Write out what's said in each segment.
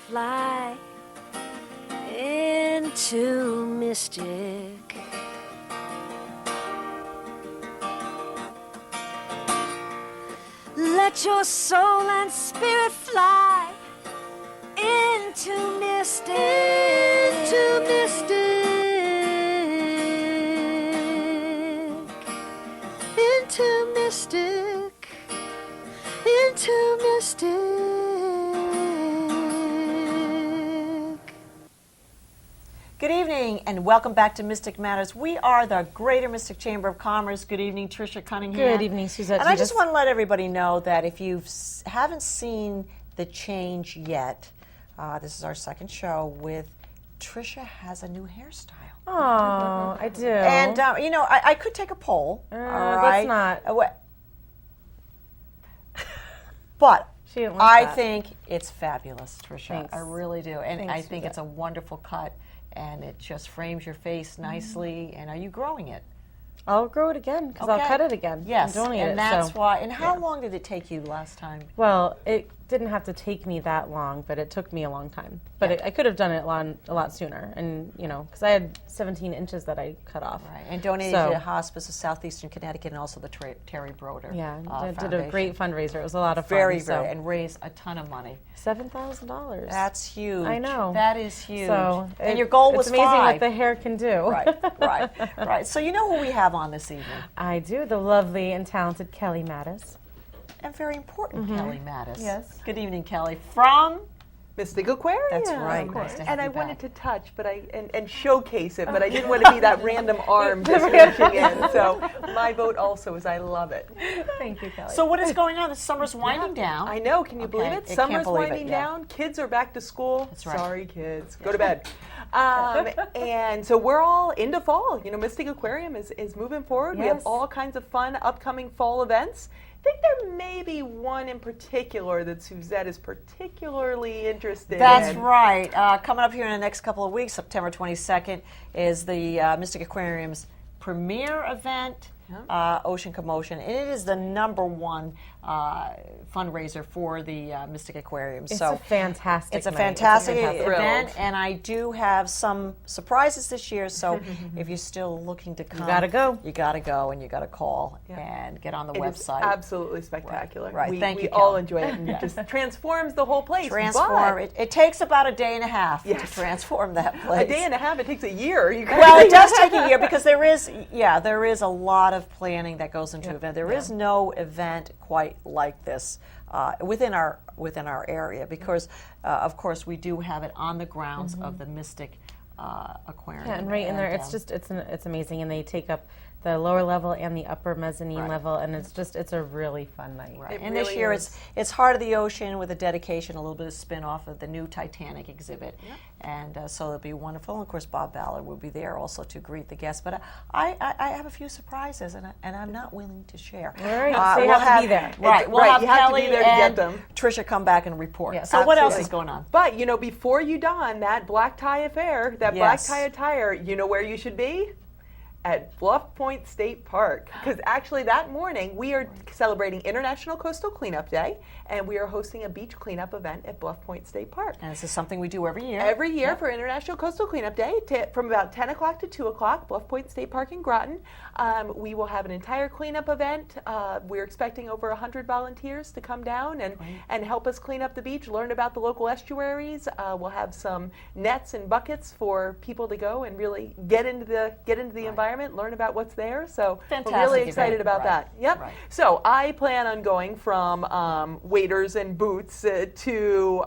fly into mystic. Let your soul and spirit fly into mystic, into mystic, into mystic, into mystic. Good evening and welcome back to Mystic Matters. We are the Greater Mystic Chamber of Commerce. Good evening, Tricia Cunningham. Good evening, Suzette. And I just want to let everybody know that if you haven't seen the change yet, this is our second show with Tricia has a new hairstyle. Oh, I do. And, you know, I could take a poll. All right? That's not. But She didn't like I that. think it's fabulous, Tricia. Thanks. I really do. And Thanks, I think Suzette. it's a wonderful cut. And it just frames your face nicely. And are you growing it? I'll grow it again because I'll cut it again. Yes, and donate and it, that's so. why. And how long did it take you last time? Well, it didn't have to take me that long, but it took me a long time. But I could have done it a lot sooner, and you know, because I had 17 inches that I cut off. Right, and donated So- to the Hospice of Southeastern Connecticut and also the Terry Broder. Yeah, did a Foundation. great fundraiser. It was a lot of fun. Very, so. very, and raised a ton of money. $7,000. That's huge. I know. That is huge. So and your goal was it's amazing 5. what the hair can do. Right. So you know who we have on this evening? I do. The lovely and talented Kelly Mattis. And very important, Kelly Mattis. Yes. Good evening, Kelly. From? Mystic Aquarium. That's right. Of Nice course. to have And I you wanted back. to touch, but and showcase it, but I didn't want to be that random arm just reaching in. So my vote also is I love it. Thank you, Kelly. So what is going on? The summer's winding down. I know. Can you believe Okay. it? I can't Summer's believe it, winding yeah. down. Kids are back to school. That's right. Sorry, kids. Go to bed. And so we're all into fall. You know, Mystic Aquarium is moving forward. We have Yes. all kinds of fun upcoming fall events. I think there may be one in particular that Suzette is particularly interested That's in. right. Coming up here in the next couple of weeks, September 22nd, is the Mystic Aquarium's premier event, Ocean Commotion. And it is the #1 fundraiser for the Mystic Aquarium. It's so a fantastic It's a night. fantastic fantastic event, Thrilled. and I do have some surprises this year. So if you're still looking to come, gotta go. You got to go, and you got to call Yeah. and get on the It is website. absolutely spectacular. Right. We, Thank we you, all Kelly. enjoy it, and it just transforms the whole place. Transform. It takes about a day and a half to Yes. transform that But place. a day and a half, it takes a year. You Well, it does take a year because there is a lot of planning that goes into an event. There is no event quite like this within our area because, of course, we do have it on the grounds of the Mystic Aquarium. Yeah, and right in there, it's amazing, and they take up the lower level and the upper mezzanine level, and it's a really fun night. Right. It And this really year is. it's Heart of the Ocean with a dedication, a little bit of spin-off of the new Titanic exhibit. And so it'll be wonderful. And of course, Bob Ballard will be there also to greet the guests. But I have a few surprises, and I'm not willing to share. All right, so you have to be there. Right, we'll right, have you have to Kelly be there to get and them. Tricia come back and report. Yeah, so what else absolutely. is going on? But, you know, before you don that black tie affair, that black Yes. tie attire, you know where you should be? At Bluff Point State Park. Because actually that morning we are celebrating International Coastal Cleanup Day, and we are hosting a beach cleanup event at Bluff Point State Park. And this is something we do every year. Every year for International Coastal Cleanup Day, from about 10 o'clock to 2 o'clock, Bluff Point State Park in Groton. We will have an entire cleanup event. We're expecting over 100 volunteers to come down and help us clean up the beach, learn about the local estuaries. We'll have some nets and buckets for people to go and really get into the environment, learn about what's there. So Fantastic we're really event. excited about Right. that. Yep. Right. So I plan on going from waders and boots to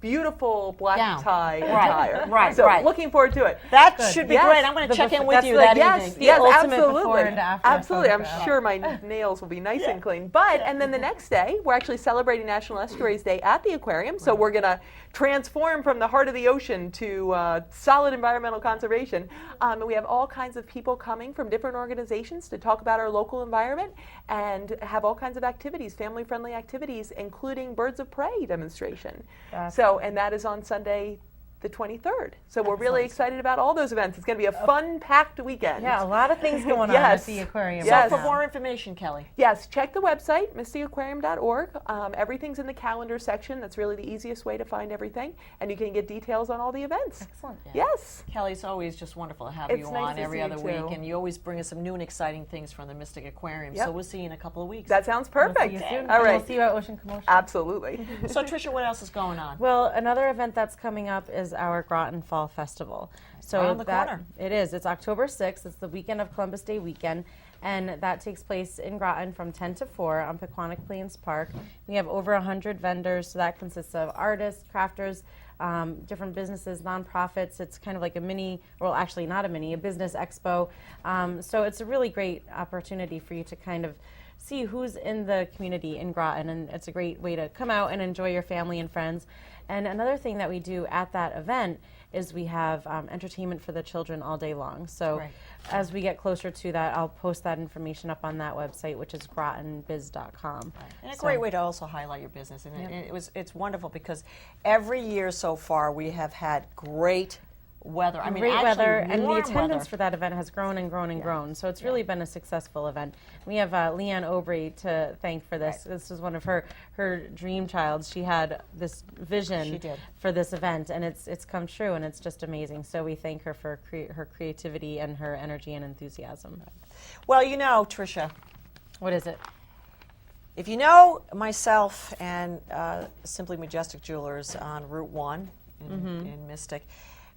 beautiful black Gown. tie Right. attire. Right, So right. looking forward to it. That should be Yes. great. I'm going to The check in bef- with that's you like- that Yes, evening. yes, ultimate absolutely. before and after Absolutely. I'm photograph. sure my nails will be nice and clean. But, and then the next day, we're actually celebrating National Estuaries Day at the aquarium. So we're going to transform from the heart of the ocean to solid environmental conservation. And we have all kinds of people coming from different organizations to talk about our local environment and have all kinds of activities, family-friendly activities, including birds of prey demonstration. And that is on Sunday, the 23rd. So we're really excited about all those events. It's going to be a fun-packed weekend. Yeah, a lot of things going on Yes. at the aquarium. Yes. For more information, Kelly. Yes, check the website, mystyaquarium.org. Everything's in the calendar section. That's really the easiest way to find everything. And you can get details on all the events. Excellent. Yes. Kelly, it's always just wonderful to have It's you nice on to every see you other too. week, and you always bring us some new and exciting things from the Mystic Aquarium. Yep. So we'll see you in a couple of weeks. That sounds We'll perfect. see you soon. All And right. We'll see you at Ocean Commotion. Absolutely. So Tricia, what else is going on? Well, another event that's coming up is our Groton Fall Festival. So Around the that, corner. It is. It's October 6th. It's the weekend of Columbus Day weekend. And that takes place in Groton from 10 to 4 on Pequannock Plains Park. We have over 100 vendors, so that consists of artists, crafters, different businesses, nonprofits. It's kind of like a mini, well, actually not a mini, a business expo. So it's a really great opportunity for you to kind of see who's in the community in Groton, and it's a great way to come out and enjoy your family and friends. And another thing that we do at that event is we have entertainment for the children all day long. So Right. as we get closer to that, I'll post that information up on that website, which is grotonbiz.com. And a great way to also highlight your business. And it's wonderful because every year so far we have had great weather. I mean, Great actually weather, and the warm attendance weather. for that event has grown and grown and grown. So it's really been a successful event. We have Leanne Obrey to thank for this. This was one of her dream child. She had this vision She did. for this event, and it's come true, and it's just amazing. So we thank her for her creativity and her energy and enthusiasm. Well, you know, Tricia, What is it? if you know myself and Simply Majestic Jewelers on Route 1 in Mystic,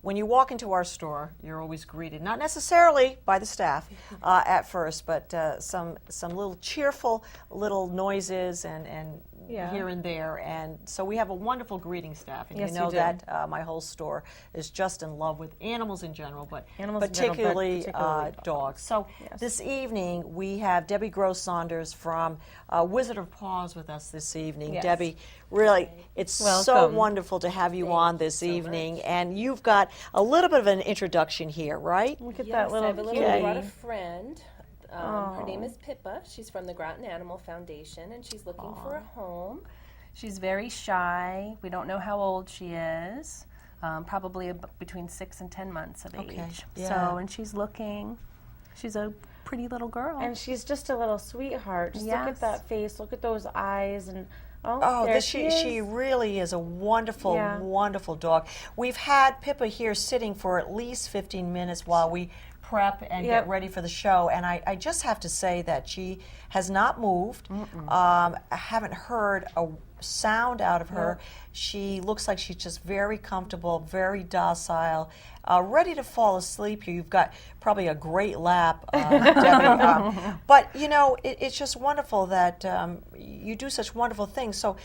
when you walk into our store, you're always greeted, not necessarily by the staff at first, but some little cheerful little noises and Yeah. here and there. And so we have a wonderful greeting staff. And Yes, you you know do. that my whole store is just in love with animals in general, but Animals in general, but particularly, particularly dogs. So Yes. this evening, we have Debbie Gross Saunders from Wizard of Paws with us this evening. Yes. Debbie, really, it's so Welcome. wonderful to have you on this evening. And you've got a little bit of an introduction here, right? Look at Yes, that little I have a little cutie. brought a friend. Her name is Pippa. She's from the Groton Animal Foundation, and she's looking for a home. She's very shy. We don't know how old she is. Probably between 6 and 10 months of Okay, age. yeah. So, and she's looking. She's a pretty little girl. And she's just a little sweetheart. Just look at Yes. that face. Look at those eyes. And Oh, there this, she she is. really is a wonderful, Yeah. wonderful dog. We've had Pippa here sitting for at least 15 minutes while we prep and Yep. get ready for the show, and I just have to say that she has not moved. I haven't heard a sound out of her. She looks like she's just very comfortable, very docile, ready to fall asleep here. You've got probably a great lap, Debbie. But, you know, it's just wonderful that you do such wonderful things. So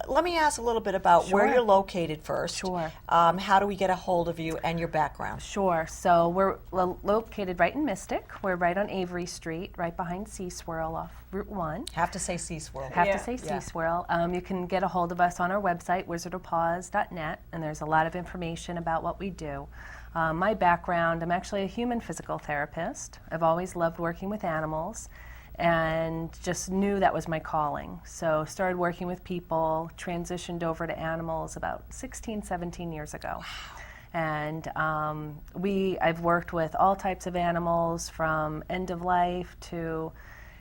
let me ask a little bit about where Sure. you're located first. Sure. How do we get a hold of you and your background? Sure. So we're located right in Mystic. We're right on Avery Street, right behind Sea Swirl off Route 1. Have to say Sea Swirl. Have Yeah. to say Yeah. Sea Swirl. You can get a hold of us on our website, wizardofpaws.net, and there's a lot of information about what we do. My background, I'm actually a human physical therapist. I've always loved working with animals and just knew that was my calling. So started working with people, transitioned over to animals about 16, 17 years ago. And I've worked with all types of animals from end of life to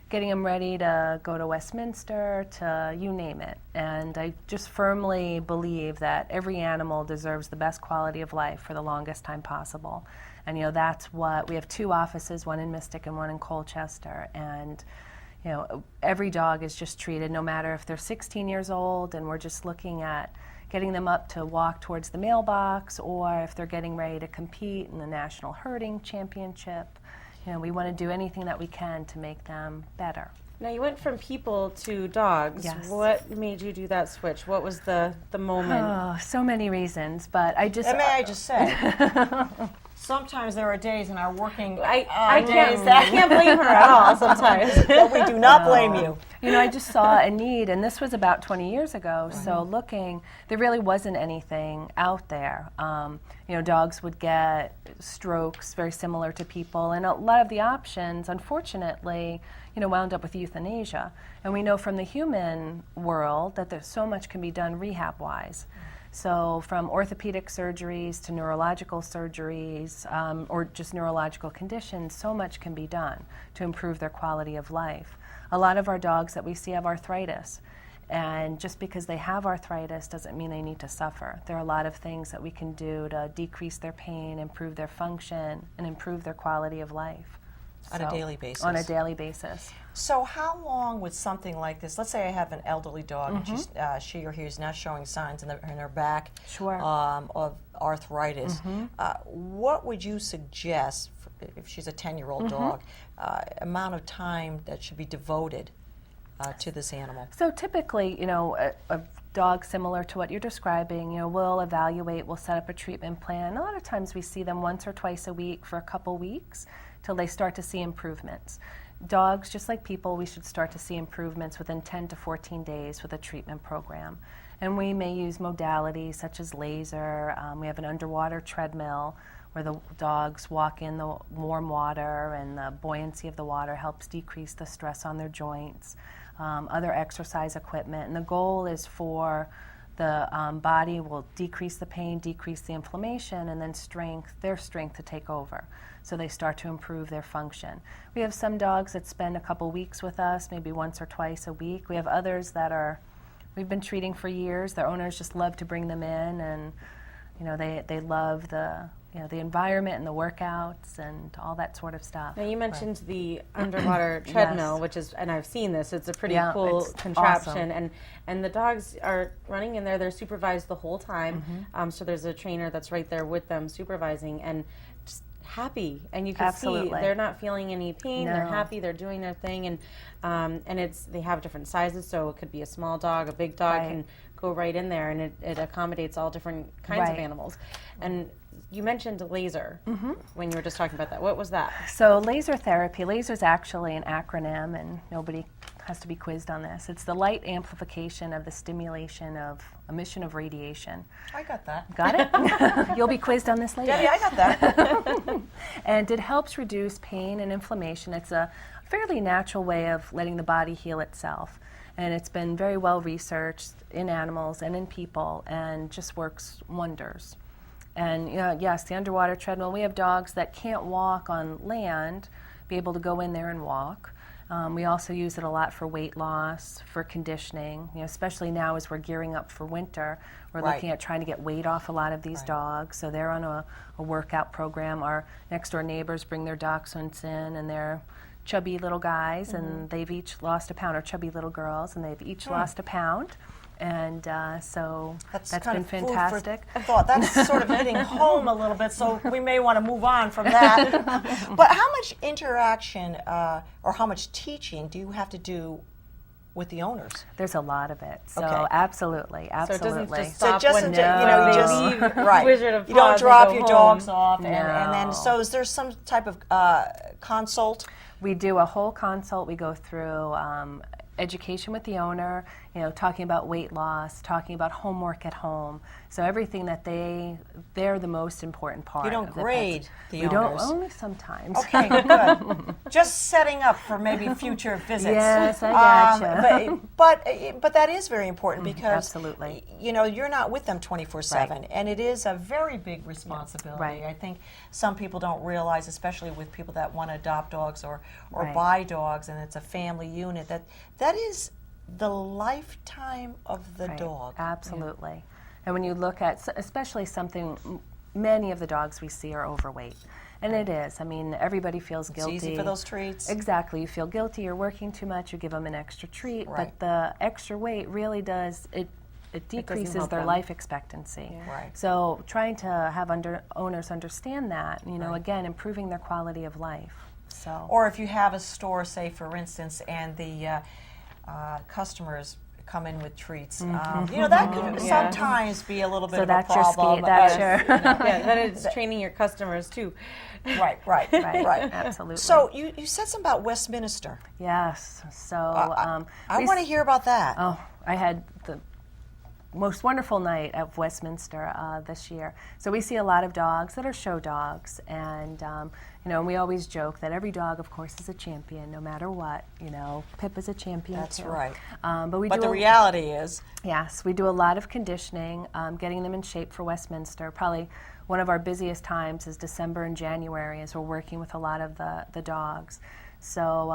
getting them ready to go to Westminster to you name it. And I just firmly believe that every animal deserves the best quality of life for the longest time possible. And you know, that's what, we have 2 offices, one in Mystic and one in Colchester. And you know, every dog is just treated, no matter if they're 16 years old and we're just looking at getting them up to walk towards the mailbox, or if they're getting ready to compete in the National Herding Championship. You know, we want to do anything that we can to make them better. Now you went from people to dogs. Yes. What made you do that switch? What was the moment? Oh, so many reasons, but I just... And may I just say, sometimes there are days in our working I days can't blame her at all sometimes. that we do not blame you. You know, I just saw a need, and this was about 20 years ago, so looking, there really wasn't anything out there. You know, dogs would get strokes very similar to people, and a lot of the options, unfortunately, you know, wound up with euthanasia. And we know from the human world that there's so much can be done rehab-wise. So from orthopedic surgeries to neurological surgeries or just neurological conditions, so much can be done to improve their quality of life. A lot of our dogs that we see have arthritis. And just because they have arthritis doesn't mean they need to suffer. There are a lot of things that we can do to decrease their pain, improve their function, and improve their quality of life. On a daily basis. On a daily basis. So how long would something like this, let's say I have an elderly dog and she or he is now showing signs in her back Sure. of arthritis, what would you suggest, if she's a 10-year-old dog, amount of time that should be devoted to this animal? So typically, a dog similar to what you're describing, we'll evaluate, we'll set up a treatment plan. A lot of times we see them once or twice a week for a couple weeks till they start to see improvements. Dogs, just like people, we should start to see improvements within 10 to 14 days with a treatment program. And we may use modalities such as laser. We have an underwater treadmill where the dogs walk in the warm water, and the buoyancy of the water helps decrease the stress on their joints. Other exercise equipment. And the goal is for the body will decrease the pain, decrease the inflammation, and then their strength to take over. So they start to improve their function. We have some dogs that spend a couple weeks with us, maybe once or twice a week. We have others that we've been treating for years. Their owners just love to bring them in, and they love the environment and the workouts and all that sort of stuff. Now you mentioned the underwater treadmill, Yes. which is, and I've seen this, it's a pretty Yeah, cool it's contraption. awesome. And the dogs are running in there, they're supervised the whole time. So there's a trainer that's right there with them supervising and just happy. And you can see Absolutely. they're not feeling any pain, they're No. happy, they're doing their thing. And they have different sizes, so it could be a small dog, a big dog Right. can go right in there, and it accommodates all different kinds of Right. animals. And you mentioned laser when you were just talking about that. What was that? So laser therapy, laser is actually an acronym, and nobody has to be quizzed on this. It's the light amplification of the stimulation of emission of radiation. I got that. Got it? You'll be quizzed on this later. Debbie, I got that. And it helps reduce pain and inflammation. It's a fairly natural way of letting the body heal itself. And it's been very well researched in animals and in people, and just works wonders. And yes, the underwater treadmill, we have dogs that can't walk on land, be able to go in there and walk. We also use it a lot for weight loss, for conditioning, especially now as we're gearing up for winter. We're Right. looking at trying to get weight off a lot of these dogs. So they're on a workout program. Our next door neighbors bring their dachshunds in, and they're chubby little guys, and they've each lost a pound, or chubby little girls, and they've each lost a pound. And so that's kind been of food for fantastic. thought. That's sort of hitting home a little bit, so we may want to move on from that. But how much interaction or how much teaching do you have to do with the owners? There's a lot of it. So Okay. absolutely. So it doesn't just So stop just when you they just leave right. Wizard of You don't Paws and drop go your home. dogs off, and then No. so is there some type of consult? We do a whole consult. We go through education with the owner, talking about weight loss, talking about homework at home. So everything that they're the most important part. You don't of the grade pets. the We owners. don't, only sometimes. Okay, good. Just setting up for maybe future visits. Yes, I gotcha. But that is very important because absolutely. You're not with them 24/7, and it is a very big responsibility. Right. I think some people don't realize, especially with people that want to adopt dogs or Right. buy dogs, and it's a family unit, that is the lifetime of the Right, dog. Absolutely. And when you look at, especially many of the dogs we see are overweight. And it is. I mean, everybody feels guilty. It's easy for those treats. Exactly. You feel guilty, you're working too much, you give them an extra treat. Right. But the extra weight really does, it decreases help their them. life expectancy. Right. So trying to have owners understand that, again, improving their quality of life. So. Or if you have a store, say for instance, and the customers come in with treats, that could sometimes be a little bit So of that's a your problem. speed. That's your. Yeah, then it's training your customers too. Right. Right. Absolutely. So you said something about Westminster. Yes. So I want to hear about that. Oh, I had the most wonderful night at Westminster this year. So we see a lot of dogs that are show dogs, and we always joke that every dog, of course, is a champion, no matter what. Pip is a champion. That's too. right. But the reality is, yes, we do a lot of conditioning, getting them in shape for Westminster. Probably one of our busiest times is December and January, as we're working with a lot of the dogs. So,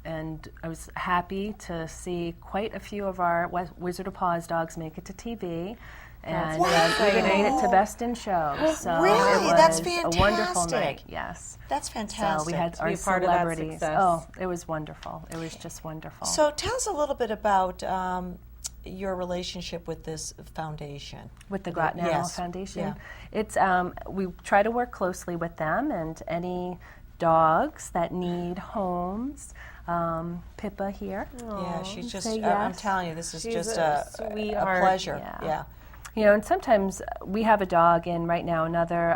and I was happy to see quite a few of our Wizard of Paws dogs make it to TV. And even made it to Best in Show. So Really? it was That's a wonderful fantastic. night. Yes. that's fantastic. So we had our be part of that celebrities. success. Oh, it was wonderful. It was just wonderful. So tell us a little bit about your relationship with this foundation. With the Groton Animal Yes. Foundation, Yeah. it's we try to work closely with them and any dogs that need homes. Pippa here. Yeah, she's just, say I'm yes. telling you, this is She's just a a sweetheart. pleasure. Yeah. And sometimes we have a dog in right now, another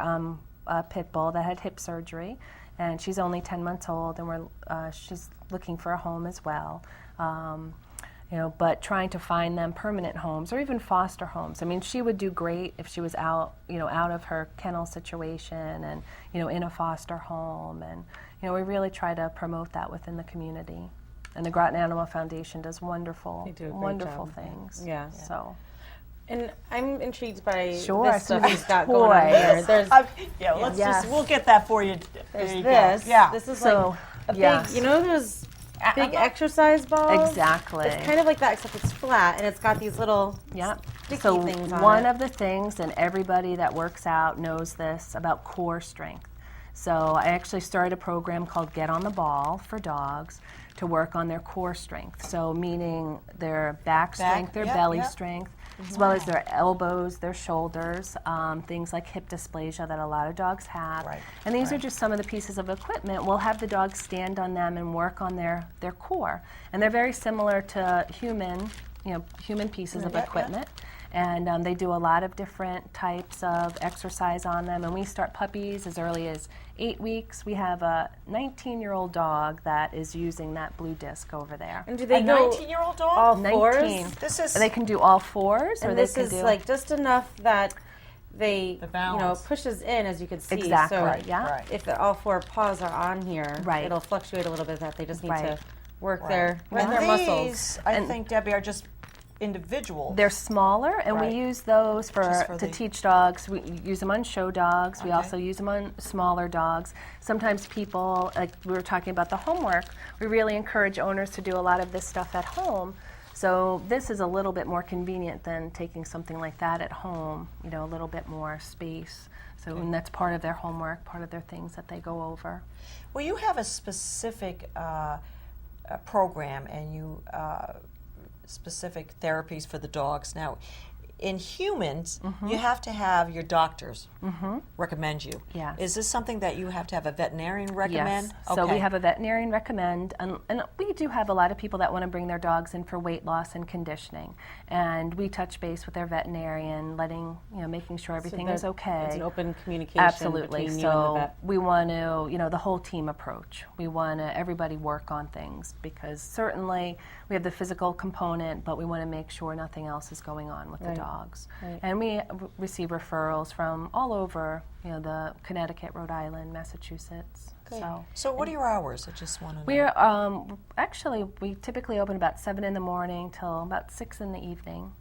pit bull that had hip surgery, and she's only 10 months old, and she's looking for a home as well. But trying to find them permanent homes or even foster homes. I mean, she would do great if she was out of her kennel situation and, in a foster home. And, we really try to promote that within the community. And the Groton Animal Foundation does wonderful, They do a great wonderful job. things. Yeah. So, And I'm intrigued by Sure, this stuff some he's got going on toys. here. There's Let's Yes. we'll get that for you. There you go. this. Yeah. This is So, like a big, yes. those big exercise balls? exactly. It's kind of like that, except it's flat, and it's got these little Yep. sticky So things on one it. of the things, and everybody that works out knows this about core strength. So I actually started a program called Get on the Ball for dogs to work on their core strength. So meaning their back strength, their yep, belly yep. strength, as well as their elbows, their shoulders, things like hip dysplasia that a lot of dogs have. Right, And these are just some of the pieces of equipment. We'll have the dogs stand on them and work on their core. And they're very similar to human pieces of Yeah, yeah. equipment. And they do a lot of different types of exercise on them. And we start puppies as early as 8 weeks. We have a 19-year-old dog that is using that blue disc over there. And do they A go 19-year-old dog? all 19. fours? This is They can do all fours, or And they this can is do like just enough that they, The balance. pushes in, as you can see. exactly. So Yeah. right. if all four paws are on here, Right. it'll fluctuate a little bit. That they just need Right. to work Right. their And muscles. these, I think, Debbie, are just individual. They're smaller, and Right. we use those Just for to the- teach dogs. We use them on show dogs. We Okay. also use them on smaller dogs. Sometimes people, like we were talking about the homework, we really encourage owners to do a lot of this stuff at home. So this is a little bit more convenient than taking something like that at home, a little bit more space. So and that's part of their homework, part of their things that they go over. Well, you have a specific program and you specific therapies for the dogs. Now, in humans, you have to have your doctors recommend you. Yes. Is this something that you have to have a veterinarian recommend? Yes. So we have a veterinarian recommend, and we do have a lot of people that want to bring their dogs in for weight loss and conditioning. And we touch base with their veterinarian, making sure everything is okay. It's an open communication Absolutely. between you and the So vet. we want to, the whole team approach. We want to everybody work on things because certainly we have the physical component, but we want to make sure nothing else is going on with the dogs. Right. And we receive referrals from all over, the Connecticut, Rhode Island, Massachusetts. So what are your hours? I just want to know. We're actually we typically open about 7 in the morning till about 6 in the evening.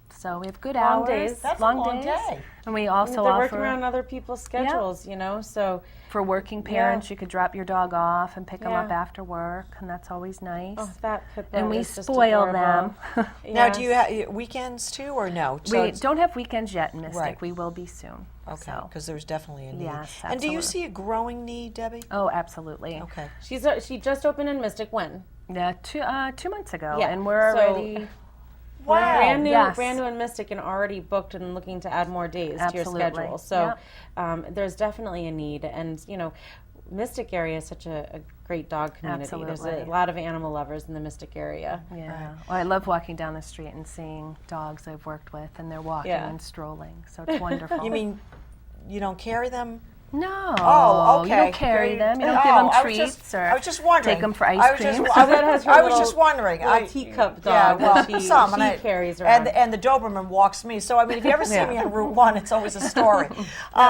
So we have good Long hours, days. That's a long long days, day. and we also They're offer working around other people's schedules, so for working parents. You could drop your dog off and pick them up Yeah. after work, and that's always nice. oh, that Pippa and we is just spoil adorable. them. Now, do you have weekends too, or no? So We it's- don't have weekends yet in Mystic. Right. We will be soon. Okay, So. because there's definitely a need. Yes, And do you absolutely. see a growing need, Debbie? Oh, absolutely. Okay. She just opened in Mystic when? Yeah, 2 months ago, Yeah, and we're so- already. Wow. Brand new, yes. brand new in Mystic, and already booked and looking to add more days to your Absolutely. schedule. So Yep. there's definitely a need, and Mystic area is such a great dog community. There's Absolutely. a lot of animal lovers in the Mystic area. Yeah. Well, I love walking down the street and seeing dogs I've worked with, and they're walking Yeah. and strolling. So it's wonderful. You mean you don't carry them No. Oh, okay. You don't carry Great. them. You don't Oh, give them I was treats I was just wondering. take them for ice I was cream. Just, That has her I was little- just wondering. little teacup Yeah, dog well, that she some, and I- carries around. And the Doberman walks me. So I mean, if you ever see me on Route 1, it's always a story.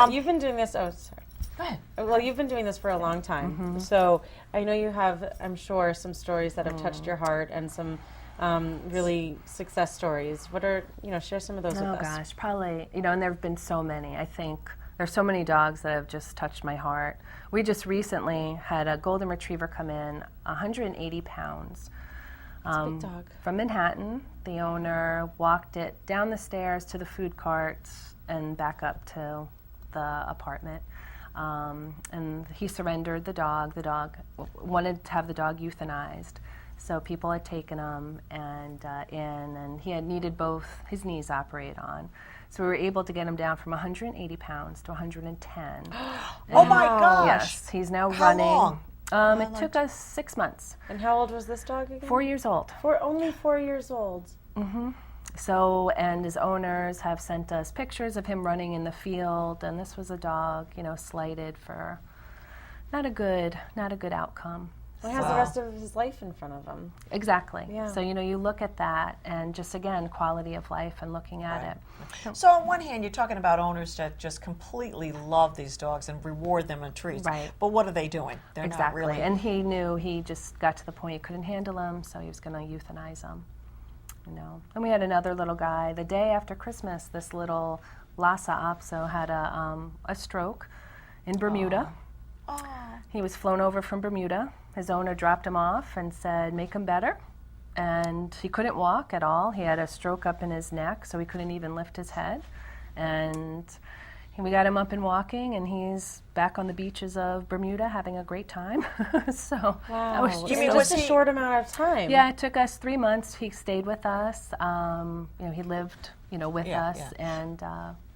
You've been doing this. Oh, sorry. Go ahead. Well, you've been doing this for a long time, so I know you have, I'm sure, some stories that have touched your heart and some really success stories. What are, share some of those Oh with us. gosh, probably, and there have been so many. I think there's so many dogs that have just touched my heart. We just recently had a golden retriever come in, 180 pounds. It's a big dog. From Manhattan. The owner walked it down the stairs to the food carts and back up to the apartment. And he surrendered the dog. The dog wanted to have the dog euthanized. So people had taken him and he had needed both his knees operated on. So we were able to get him down from 180 pounds to 110. Oh my gosh! Yes, he's now How running. long? It took us 6 months. And how old was this dog again? 4 years old. Only 4 years old. So, and his owners have sent us pictures of him running in the field, and this was a dog, slighted for not a good outcome. He has the rest of his life in front of him. Exactly. Yeah. So, you look at that and just, again, quality of life and looking at it. So on one hand, you're talking about owners that just completely love these dogs and reward them in treats. Right. But what are they doing? They're Exactly. not really. And he knew he just got to the point he couldn't handle them, so he was going to euthanize them. And we had another little guy. The day after Christmas, this little Lhasa Apso had a stroke in Bermuda. He was flown over from Bermuda. His owner dropped him off and said, make him better. And he couldn't walk at all. He had a stroke up in his neck, so he couldn't even lift his head. And we got him up and walking, and he's back on the beaches of Bermuda having a great time. So that was Wow. You mean, just was a he- short amount of time. yeah, it took us 3 months. He stayed with us. He lived, with Yeah, us, yeah. and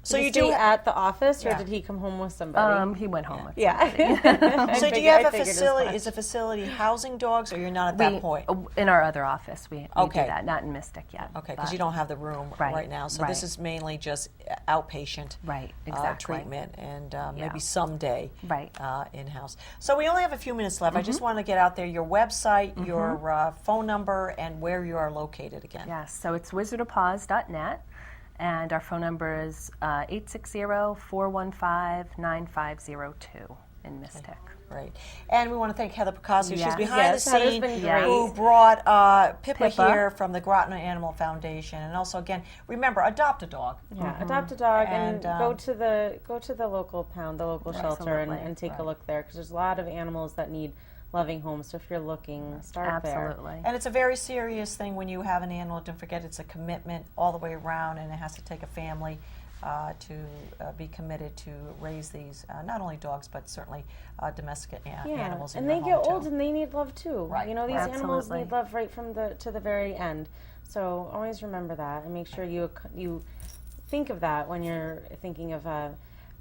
So Did you he do stay at the office, or Yeah. did he come home with somebody? he went home with yeah. So do you have a facility? Is a facility housing dogs, or you're not at that point? In our other office, we Okay. do that. Not in Mystic yet. Okay, because but- you don't have the room right, Right, now. So this right. is mainly just outpatient Right, exactly. treatment and Yeah. maybe someday Right. in-house. So we only have a few minutes left. I just want to get out there your website, your phone number, and where you are located again. Yes, so it's wizardofpaws.net, and our phone number is 860-415-9502 in Mystic. Right. And we want to thank Heather Picasso. She's Yes. behind Yes, the Heather's scene, been great. who brought Pippa Pippa. here from the Groton Animal Foundation. And also, again, remember, adopt a dog. Yeah, adopt a dog and, And, go to the local pound, the local shelter, and Absolutely. take a look there, because there's a lot of animals that need loving homes. So if you're looking, start there. Absolutely. And it's a very serious thing when you have an animal. Don't forget, it's a commitment all the way around, and it has to take a family to be committed to raise these, not only dogs, but certainly domestic animals in and your they get home, old too. and they need love too. Right, These right. animals Absolutely. need love right from to the very end. So always remember that, and make sure you think of that when you're thinking of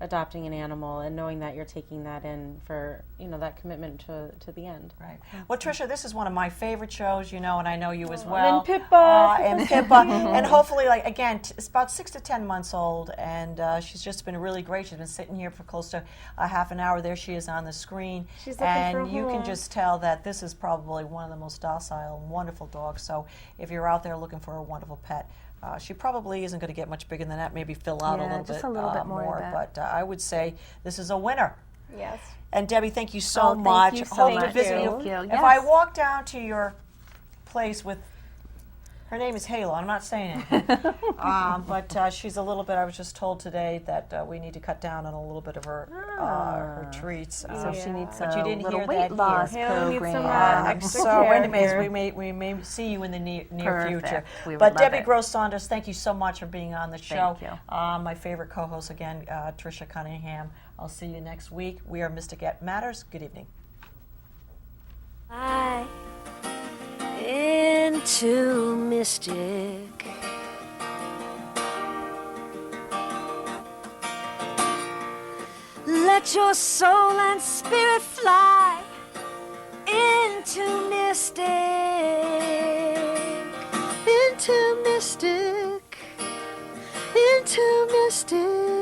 adopting an animal, and knowing that you're taking that in for that commitment to the end. Right. Well, Tricia, this is one of my favorite shows, and I know you as well. And Pippa. And Pippa. And hopefully, it's about 6 to 10 months old, and she's just been really great. She's been sitting here for close to a half an hour. There she is on the screen. She's looking and for a you can home. just tell that this is probably one of the most docile and wonderful dogs. So if you're out there looking for a wonderful pet, she probably isn't going to get much bigger than that, maybe fill out Yeah, a little just bit, a little bit more, I bet. But I would say this is a winner. Yes. And Debbie, thank you so Oh, thank much. you so Hope to much. visit Thank you. If I Yes. walk down to your place with, her name is Halo. I'm not saying it, but she's a little bit. I was just told today that we need to cut down on a little bit of her treats. So she needs But you a didn't little hear weight that here. loss Halo needs some, program. extra So care anyways, here. we may see you in the near Perfect. future. We would But love Debbie it. Gross Saunders, thank you so much for being on the show. Thank you. My favorite co-host again, Tricia Cunningham. I'll see you next week. We are Mystic at Matters. Good evening. I into Mystic. Let your soul and spirit fly into Mystic. Into Mystic. Into Mystic.